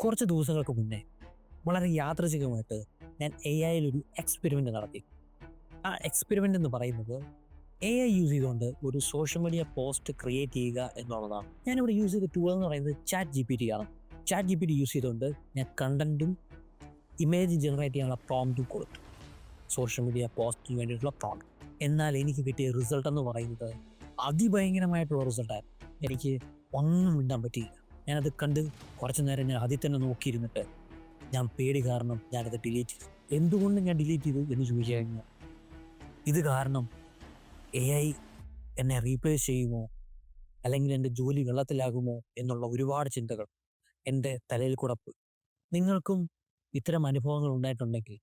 കുറച്ച് ദിവസങ്ങൾക്ക് മുന്നേ വളരെ യാദൃച്ഛികമായിട്ട് ഞാൻ എ ഐയിലൊരു എക്സ്പെരിമെൻ്റ് നടത്തി. ആ എക്സ്പെരിമെൻ്റ് എന്ന് പറയുന്നത് എ ഐ യൂസ് ചെയ്തുകൊണ്ട് ഒരു സോഷ്യൽ മീഡിയ പോസ്റ്റ് ക്രിയേറ്റ് ചെയ്യുക എന്നുള്ളതാണ്. ഞാനിവിടെ യൂസ് ചെയ്ത ടൂൾ എന്ന് പറയുന്നത് ചാറ്റ് ജി പി ടി ആണ്. Chat G P T use ചെയ്തുകൊണ്ട് ഞാൻ കണ്ടൻറ്റും ഇമേജ് ജനറേറ്റ് ചെയ്യാനുള്ള പ്രോംപ്റ്റും കൊടുത്തു, സോഷ്യൽ മീഡിയ പോസ്റ്റിന് വേണ്ടിയിട്ടുള്ള പ്രോംപ്റ്റ്. എന്നാൽ എനിക്ക് കിട്ടിയ റിസൾട്ട് എന്ന് പറയുന്നത് അതിഭയങ്കരമായിട്ടുള്ള റിസൾട്ടായിരുന്നു. എനിക്ക് ഒന്നും മിണ്ടാൻ പറ്റിയില്ല. ഞാനത് കണ്ട് കുറച്ച് നേരം ഞാൻ അതിൽ തന്നെ നോക്കിയിരുന്നിട്ട് ഞാൻ പേടി കാരണം ഞാനത് ഡിലീറ്റ് ചെയ്തു. എന്തുകൊണ്ട് ഞാൻ ഡിലീറ്റ് ചെയ്തു എന്ന് ചോദിച്ചു കഴിഞ്ഞാൽ, ഇത് കാരണം എ ഐ എന്നെ റീപ്ലേസ് ചെയ്യുമോ, അല്ലെങ്കിൽ എൻ്റെ ജോലി വെള്ളത്തിലാകുമോ എന്നുള്ള ഒരുപാട് ചിന്തകൾ എൻ്റെ തലയിൽ കൂടെ പോയി. നിങ്ങൾക്കും ഇത്തരം അനുഭവങ്ങൾ ഉണ്ടായിട്ടുണ്ടെങ്കിൽ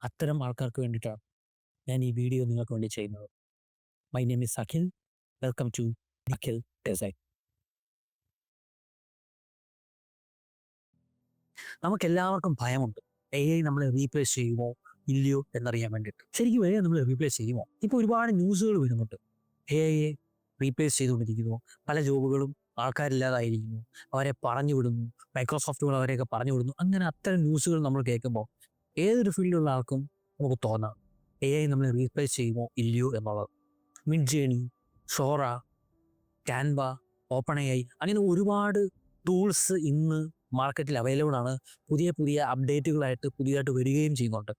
അത്തരം ആൾക്കാർക്ക് വേണ്ടിയിട്ടാണ് ഞാൻ ഈ വീഡിയോ നിങ്ങൾക്ക് വേണ്ടി ചെയ്യുന്നത്. My name is Akhil. Welcome to Nikhil design. നമുക്കെല്ലാവർക്കും ഭയമുണ്ട് എ ഐ നമ്മളെ റീപ്ലേസ് ചെയ്യുമോ ഇല്ലയോ എന്നറിയാൻ വേണ്ടിയിട്ട്. ശരിക്കും എ ഐ നമ്മളെ റീപ്ലേസ് ചെയ്യുമോ? ഇപ്പോൾ ഒരുപാട് ന്യൂസുകൾ വരുന്നുണ്ട്, എ ഐയെ റീപ്ലേസ് ചെയ്തുകൊണ്ടിരിക്കുന്നു, പല ജോബുകളും ആൾക്കാരില്ലാതായിരിക്കുന്നു, അവരെ പറഞ്ഞു വിടുന്നു, മൈക്രോസോഫ്റ്റുകൾ അവരെയൊക്കെ പറഞ്ഞു വിടുന്നു. അങ്ങനെ അത്തരം ന്യൂസുകൾ നമ്മൾ കേൾക്കുമ്പോൾ ഏതൊരു ഫീൽഡിലുള്ള ആൾക്കും നമുക്ക് തോന്നാം എ ഐ നമ്മളെ റീപ്ലേസ് ചെയ്യുമോ ഇല്ലയോ എന്നുള്ളത്. Midjourney, Sora, Canva, open A I, അങ്ങനെ ഒരുപാട് ടൂൾസ് ഇന്ന് മാർക്കറ്റിൽ അവൈലബിൾ ആണ്. പുതിയ പുതിയ അപ്ഡേറ്റുകളായിട്ട് പുതിയതായിട്ട് വരികയും ചെയ്യുന്നുണ്ട്.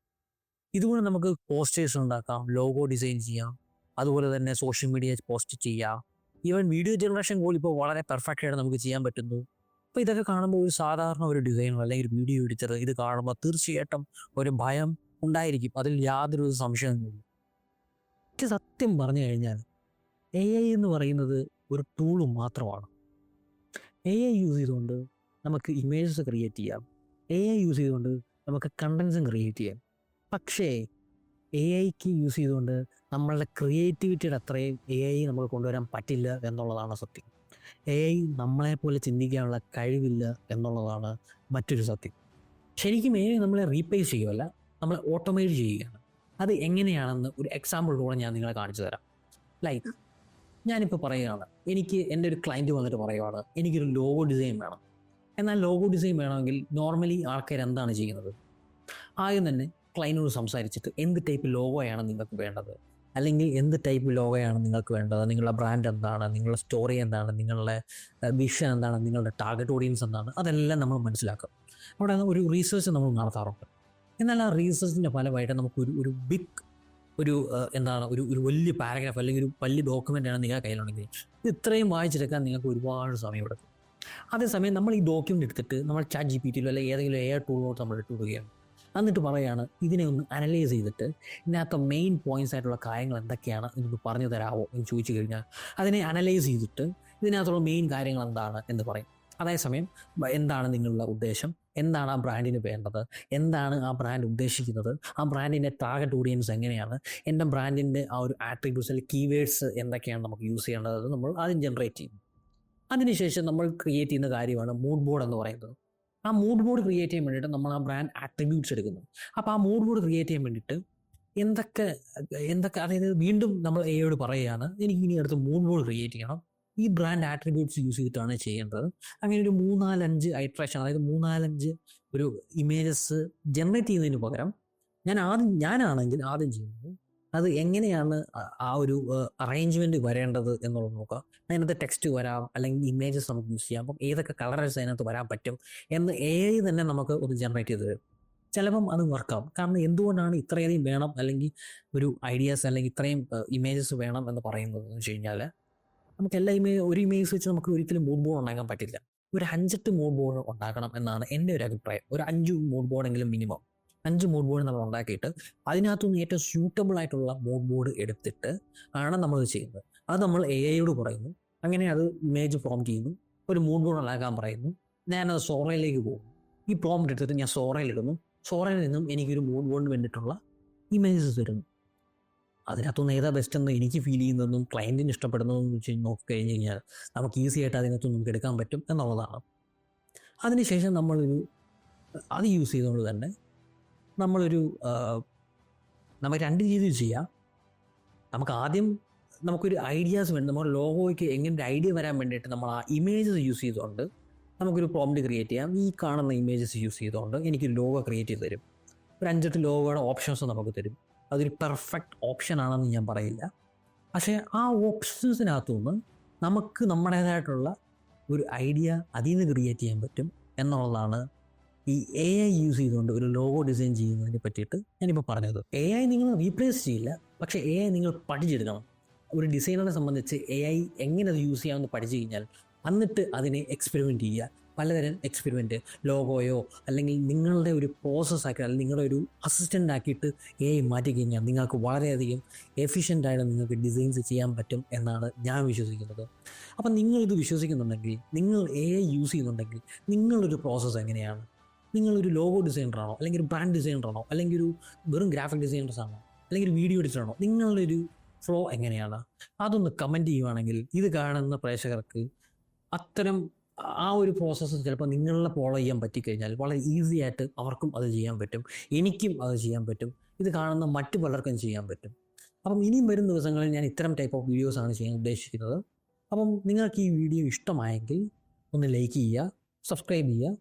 ഇതുകൊണ്ട് നമുക്ക് പോസ്റ്റേഴ്സ് ഉണ്ടാക്കാം, ലോഗോ ഡിസൈൻ ചെയ്യാം, അതുപോലെ തന്നെ സോഷ്യൽ മീഡിയ പോസ്റ്റ് ചെയ്യാം. ഈവൻ വീഡിയോ ജനറേഷൻ പോലും ഇപ്പോൾ വളരെ പെർഫെക്റ്റ് ആയിട്ട് നമുക്ക് ചെയ്യാൻ പറ്റുന്നു. അപ്പോൾ ഇതൊക്കെ കാണുമ്പോൾ ഒരു സാധാരണ ഒരു ഡിസൈനർ അല്ലെങ്കിൽ ഒരു വീഡിയോ എഡിറ്റർ ഇത് കാണുമ്പോൾ തീർച്ചയായിട്ടും ഒരു ഭയം ഉണ്ടായിരിക്കും. അതിൽ യാതൊരു സംശയമൊന്നുമില്ല. എനിക്ക് സത്യം പറഞ്ഞു കഴിഞ്ഞാൽ എ ഐ എന്ന് പറയുന്നത് ഒരു ടൂള് മാത്രമാണ്. എ ഐ യൂസ് ചെയ്തുകൊണ്ട് നമുക്ക് ഇമേജസ് ക്രിയേറ്റ് ചെയ്യാം, എ ഐ യൂസ് ചെയ്തുകൊണ്ട് നമുക്ക് കണ്ടൻസും ക്രിയേറ്റ് ചെയ്യാം. പക്ഷേ എ ഐക്ക് യൂസ് ചെയ്തുകൊണ്ട് നമ്മളുടെ ക്രിയേറ്റിവിറ്റിയുടെ അത്രയും എ ഐ നമുക്ക് കൊണ്ടുവരാൻ പറ്റില്ല എന്നുള്ളതാണ് സത്യം. എ ഐ നമ്മളെപ്പോലെ ചിന്തിക്കാനുള്ള കഴിവില്ല എന്നുള്ളതാണ് മറ്റൊരു സത്യം. ശരിക്കും എ ഐ നമ്മളെ റീപ്ലേസ് ചെയ്യുമല്ല, നമ്മളെ ഓട്ടോമേറ്റ് ചെയ്യുകയാണ്. അത് എങ്ങനെയാണെന്ന് ഒരു എക്സാമ്പിളിലൂടെ ഞാൻ നിങ്ങളെ കാണിച്ചു തരാം. ലൈക്ക് ഞാനിപ്പോൾ പറയുകയാണ്, എനിക്ക് എൻ്റെ ഒരു ക്ലയൻറ്റ് വന്നിട്ട് പറയുവാണ് എനിക്കൊരു ലോഗോ ഡിസൈൻ വേണം. എന്നാൽ ലോഗോ ഡിസൈൻ വേണമെങ്കിൽ നോർമലി ആൾക്കാർ എന്താണ് ചെയ്യുന്നത്? ആദ്യം തന്നെ ക്ലയൻറ്റിനോട് സംസാരിച്ചിട്ട് എന്ത് ടൈപ്പ് ലോഗോയാണ് നിങ്ങൾക്ക് വേണ്ടത്, അല്ലെങ്കിൽ എന്ത് ടൈപ്പ് ലോഗോയാണ് നിങ്ങൾക്ക് വേണ്ടത്, നിങ്ങളുടെ ബ്രാൻഡ് എന്താണ്, നിങ്ങളുടെ സ്റ്റോറി എന്താണ്, നിങ്ങളുടെ വിഷൻ എന്താണ്, നിങ്ങളുടെ ടാർഗറ്റ് ഓഡിയൻസ് എന്താണ്, അതെല്ലാം നമ്മൾ മനസ്സിലാക്കും. അവിടെ ഒരു റീസേർച്ച് നമ്മൾ നടത്താറുണ്ട്. എന്നാൽ ആ റീസേർച്ചിൻ്റെ ഫലമായിട്ട് നമുക്ക് ഒരു ബിഗ് എന്താണ് ഒരു വലിയ പാരഗ്രാഫ് അല്ലെങ്കിൽ ഒരു വലിയ ഡോക്യുമെൻ്റാണ് നിങ്ങളുടെ കയ്യിലുണ്ടെങ്കിൽ ഇത് ഇത്രയും വായിച്ചെടുക്കാൻ നിങ്ങൾക്ക് ഒരുപാട് സമയമെടുക്കും. അതേസമയം നമ്മൾ ഈ ഡോക്യുമെൻ്റ് എടുത്തിട്ട് നമ്മൾ ചാറ്റ് ജി പി ടിയിലോ അല്ലെങ്കിൽ ഏതെങ്കിലും എ ഐ ടൂളിലോട്ട് നമ്മൾ ഇട്ട് വിടുകയാണ്. എന്നിട്ട് പറയുകയാണ് ഇതിനെ ഒന്ന് അനലൈസ് ചെയ്തിട്ട് ഇതിനകത്ത് മെയിൻ പോയിൻറ്റ്സ് ആയിട്ടുള്ള കാര്യങ്ങൾ എന്തൊക്കെയാണ് എന്നൊന്ന് പറഞ്ഞു തരാമോ എന്ന് ചോദിച്ചു കഴിഞ്ഞാൽ അതിനെ അനലൈസ് ചെയ്തിട്ട് ഇതിനകത്തുള്ള മെയിൻ കാര്യങ്ങൾ എന്താണ് എന്ന് പറയും. അതേസമയം എന്താണ് നിങ്ങളുടെ ഉദ്ദേശം, എന്താണ് ആ ബ്രാൻഡിന് വേണ്ടത്, എന്താണ് ആ ബ്രാൻഡ് ഉദ്ദേശിക്കുന്നത്, ആ ബ്രാൻഡിൻ്റെ ടാർഗറ്റ് ഓഡിയൻസ് എങ്ങനെയാണ്, എൻ്റെ ബ്രാൻഡിൻ്റെ ആ ഒരു ആട്രിബ്യൂട്ട്സ് അല്ലെങ്കിൽ കീവേഡ്സ് എന്തൊക്കെയാണ് നമുക്ക് യൂസ് ചെയ്യേണ്ടത് നമ്മൾ ആദ്യം ജനറേറ്റ് ചെയ്യും. അതിനുശേഷം നമ്മൾ ക്രിയേറ്റ് ചെയ്യുന്ന കാര്യമാണ് മൂഡ് ബോർഡ് എന്ന് പറയുന്നത്. ആ മൂഡ് ബോർഡ് ക്രിയേറ്റ് ചെയ്യാൻ വേണ്ടിയിട്ട് നമ്മൾ ആ ബ്രാൻഡ് ആട്രിബ്യൂട്ട്സ് എടുക്കുന്നു. അപ്പോൾ ആ മൂഡ് ബോർഡ് ക്രിയേറ്റ് ചെയ്യാൻ വേണ്ടിയിട്ട് എന്തൊക്കെ അതായത് വീണ്ടും നമ്മൾ എയോട് പറയുകയാണ് എനിക്ക് ഇനി അടുത്ത് മൂഡ് ബോർഡ് ക്രിയേറ്റ് ചെയ്യണം, ഈ ബ്രാൻഡ് ആട്രിബ്യൂട്ട്സ് യൂസ് ചെയ്തിട്ടാണ് ചെയ്യേണ്ടത്. അങ്ങനെ ഒരു 3-4-5 ഐട്രേഷൻ, അതായത് 3-4-5 ഒരു ഇമേജസ് ജനറേറ്റ് ചെയ്യുന്നതിന് പകരം ഞാനാണെങ്കിൽ ആദ്യം ചെയ്യുന്നത് അത് എങ്ങനെയാണ് ആ ഒരു അറേഞ്ച്മെൻറ്റ് വരേണ്ടത് എന്നുള്ളത് നോക്കാം. അതിനകത്ത് ടെക്സ്റ്റ് വരാം, അല്ലെങ്കിൽ ഇമേജസ് നമുക്ക് യൂസ് ചെയ്യാം. അപ്പം ഏതൊക്കെ കളേഴ്സ് അതിനകത്ത് വരാൻ പറ്റും എന്ന് എ ഐ തന്നെ നമുക്ക് ഒന്ന് ജനറേറ്റ് ചെയ്ത് തരും. ചിലപ്പം അത് വർക്കാവും. കാരണം എന്തുകൊണ്ടാണ് ഇത്രയധികം വേണം അല്ലെങ്കിൽ ഒരു ഐഡിയാസ് അല്ലെങ്കിൽ ഇത്രയും ഇമേജസ് വേണം എന്ന് പറയുന്നത് എന്ന് വെച്ച് കഴിഞ്ഞാൽ നമുക്ക് എല്ലാ ഒരു ഇമേജ് വെച്ച് നമുക്ക് ഒരിക്കലും മൂഡ് ബോർഡ് ഉണ്ടാക്കാൻ പറ്റില്ല. ഒരു 5-8 മൂഡ് ബോർഡ് ഉണ്ടാക്കണം എന്നാണ് എൻ്റെ ഒരു അഭിപ്രായം. ഒരു 5 മൂഡ് ബോർഡെങ്കിലും മിനിമം 5 മൂഡ് ബോർഡ് നമ്മൾ ഉണ്ടാക്കിയിട്ട് അതിനകത്തുനിന്ന് ഏറ്റവും സ്യൂട്ടബിൾ ആയിട്ടുള്ള മൂഡ് ബോർഡ് എടുത്തിട്ട് ആണ് നമ്മളത് ചെയ്യുന്നത്. അത് നമ്മൾ എ ഐയോട് പറയുന്നു, അങ്ങനെ അത് ഇമേജ് പ്രോംപ്റ്റ് ചെയ്യുന്നു, ഒരു മൂഡ് ബോർഡ് ഉണ്ടാക്കാൻ പറയുന്നു. ഞാനത് സോറയിലേക്ക് പോകും, ഈ പ്രോംപ്റ്റ് എടുത്തിട്ട് ഞാൻ സോറയിലിടുന്നു, സോറയിൽ നിന്നും എനിക്കൊരു മൂഡ് ബോർഡിന് വേണ്ടിയിട്ടുള്ള ഇമേജസ് തരുന്നു. അതിനകത്തുനിന്ന് ഏതാ ബെസ്റ്റ് എന്ന് എനിക്ക് ഫീൽ ചെയ്യുന്നതെന്നും ക്ലയൻറ്റിന് ഇഷ്ടപ്പെടുന്നതെന്ന് വെച്ച് നോക്കിക്കഴിഞ്ഞ് കഴിഞ്ഞാൽ നമുക്ക് ഈസി ആയിട്ട് അതിനകത്ത് നമുക്ക് എടുക്കാൻ പറ്റും എന്നുള്ളതാണ്. അതിനുശേഷം അത് യൂസ് ചെയ്തുകൊണ്ട് തന്നെ നമുക്ക് 2 രീതിയിൽ ചെയ്യാം. നമുക്ക് ആദ്യം നമുക്കൊരു ഐഡിയാസ് വേണം. നമ്മുടെ ലോഗോയ്ക്ക് എങ്ങനെ ഒരു ഐഡിയ വരാൻ വേണ്ടിയിട്ട് നമ്മൾ ആ ഇമേജസ് യൂസ് ചെയ്തുകൊണ്ട് നമുക്കൊരു പ്രോംപ്റ്റ് ക്രിയേറ്റ് ചെയ്യാം. ഈ കാണുന്ന ഇമേജസ് യൂസ് ചെയ്തുകൊണ്ട് എനിക്കൊരു ലോഗോ ക്രിയേറ്റ് ചെയ്ത് തരും. ഒരു 5-8 ലോഗോയുടെ ഓപ്ഷൻസ് നമുക്ക് തരും. അതൊരു പെർഫെക്റ്റ് ഓപ്ഷൻ ആണെന്ന് ഞാൻ പറയില്ല. പക്ഷേ ആ ഓപ്ഷൻസിനകത്തു നിന്ന് നമുക്ക് നമ്മുടേതായിട്ടുള്ള ഒരു ഐഡിയ അതിൽ നിന്ന് ക്രിയേറ്റ് ചെയ്യാൻ പറ്റും എന്നുള്ളതാണ് ഈ AI യൂസ് ചെയ്തുകൊണ്ട് ഒരു ലോഗോ ഡിസൈൻ ചെയ്യുന്നതിനെ പറ്റിയിട്ട് ഞാനിപ്പോൾ പറഞ്ഞത്. AI നിങ്ങൾ റീപ്ലേസ് ചെയ്യില്ല, പക്ഷേ AI നിങ്ങൾ പഠിച്ചെടുക്കണം. ഒരു ഡിസൈനറെ സംബന്ധിച്ച് AI എങ്ങനെ അത് യൂസ് ചെയ്യാമെന്ന് പഠിച്ചു കഴിഞ്ഞാൽ എന്നിട്ട് അതിനെ എക്സ്പെരിമെൻറ്റ് ചെയ്യുക. പലതരം എക്സ്പെരിമെൻറ്റ്, ലോഗോയോ അല്ലെങ്കിൽ നിങ്ങളുടെ ഒരു പ്രോസസ്സാക്കി അല്ലെങ്കിൽ നിങ്ങളുടെ ഒരു അസിസ്റ്റൻ്റ് ആക്കിയിട്ട് AI മാറ്റിക്കഴിഞ്ഞാൽ നിങ്ങൾക്ക് വളരെയധികം എഫിഷ്യൻ്റായിട്ട് നിങ്ങൾക്ക് ഡിസൈൻസ് ചെയ്യാൻ പറ്റും എന്നാണ് ഞാൻ വിശ്വസിക്കുന്നത്. അപ്പം നിങ്ങളിത് വിശ്വസിക്കുന്നുണ്ടെങ്കിൽ, നിങ്ങൾ AI യൂസ് ചെയ്യുന്നുണ്ടെങ്കിൽ നിങ്ങളൊരു പ്രോസസ്സ് എങ്ങനെയാണ്? നിങ്ങളൊരു ലോഗോ ഡിസൈനറാണോ, അല്ലെങ്കിൽ ഒരു ബ്രാൻഡ് ഡിസൈനറാണോ, അല്ലെങ്കിൽ ഒരു വെറും ഗ്രാഫിക് ഡിസൈനേഴ്സാണോ, അല്ലെങ്കിൽ ഒരു വീഡിയോ എഡിറ്ററാണോ? നിങ്ങളുടെ ഒരു ഫ്ലോ എങ്ങനെയാണ്? അതൊന്ന് കമൻറ്റ് ചെയ്യുവാണെങ്കിൽ ഇത് കാണുന്ന പ്രേക്ഷകർക്ക് അത്തരം ആ ഒരു പ്രോസസ്സ് ചിലപ്പോൾ നിങ്ങളെ ഫോളോ ചെയ്യാൻ പറ്റിക്കഴിഞ്ഞാൽ വളരെ ഈസി ആയിട്ട് അവർക്കും അത് ചെയ്യാൻ പറ്റും, എനിക്കും അത് ചെയ്യാൻ പറ്റും, ഇത് കാണുന്ന മറ്റു പലർക്കും ചെയ്യാൻ പറ്റും. അപ്പം ഇനിയും വരും ദിവസങ്ങളിൽ ഞാൻ ഇത്തരം ടൈപ്പ് ഓഫ് വീഡിയോസാണ് ചെയ്യാൻ ഉദ്ദേശിക്കുന്നത്. അപ്പം നിങ്ങൾക്ക് ഈ വീഡിയോ ഇഷ്ടമായെങ്കിൽ ഒന്ന് ലൈക്ക് ചെയ്യുക, സബ്സ്ക്രൈബ് ചെയ്യുക,